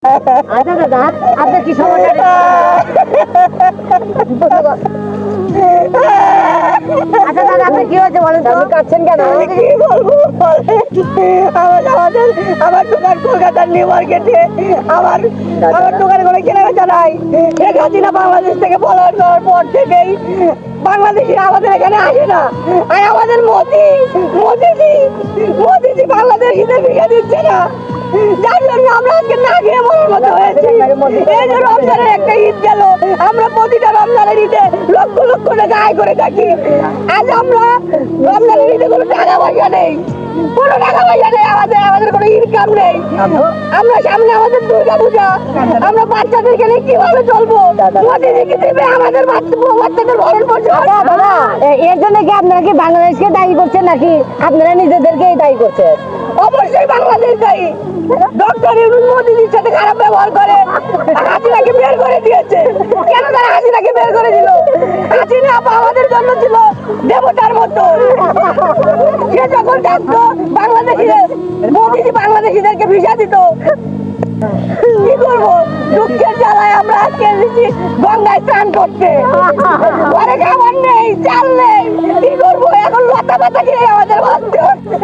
আচ্ছা দাদা, আপনার কি সমস্যা? আচ্ছা দাদা, আপনার কি হয়েছে বলেন তো? কাঁদছেন কেন? কি বলবো আমার দোকান কলকাতার নিউ মার্কেটে আমার দোকানে কোনো কেনাবেচা নাই। শেখ হাসিনা বাংলাদেশ থেকে পলায়ন করার পর থেকেই বাংলাদেশি আমাদের এখানে আসে না। আর আমাদের মোদিজি বাংলাদেশিদের ভিসা দিচ্ছে না, যার জন্য আমরা আজকে না খেয়ে মরার মতো হয়েছি। এই যে রমজানের একটা ঈদ গেল, আমরা প্রতিটা রমজানের ঈদে লক্ষ লক্ষ টাকা আয় করে থাকি। আজ আমরা রমজানের ঈদে কোনো টাকা পয়সা নেই, কোনো টাকা পয়সা নেই, আমাদের কোনো ইনকাম নেই। আমরা সামনে আমাদের দুর্গা পূজা, আমরা বাচ্চাদেরকে নিয়ে কিভাবে চলবো? মোদিজি কি দেবে আমাদের বাচ্চাদের ভরণ পোষণ? এর জন্য কি আপনারা কি বাংলাদেশকে দায়ী করছেন নাকি আপনারা নিজেদেরকেই দায়ী করছেন? অবশ্যই বাংলাদেশ দায়ী। ডক্টর ইউনূস মোদিজির সাথে খারাপ ব্যবহার করে হাসিনাকে বের করে দিয়েছে। কেন তারা হাসিনাকে বের করে দিল? হাসিনা আপা আমাদের জন্য ছিল দেবতার মতো। সে যখন থাকতো মোদিজি বাংলাদেশিদেরকে ভিসা দিত। কি করবো? দুঃখের জ্বালায় আমরা আজকে এসেছি গঙ্গায় স্নান করতে। ঘরে খাবার নেই, চাল নেই, কি করবো? এখন লতা পাতা খেয়ে আমাদের বাঁচতে হচ্ছে।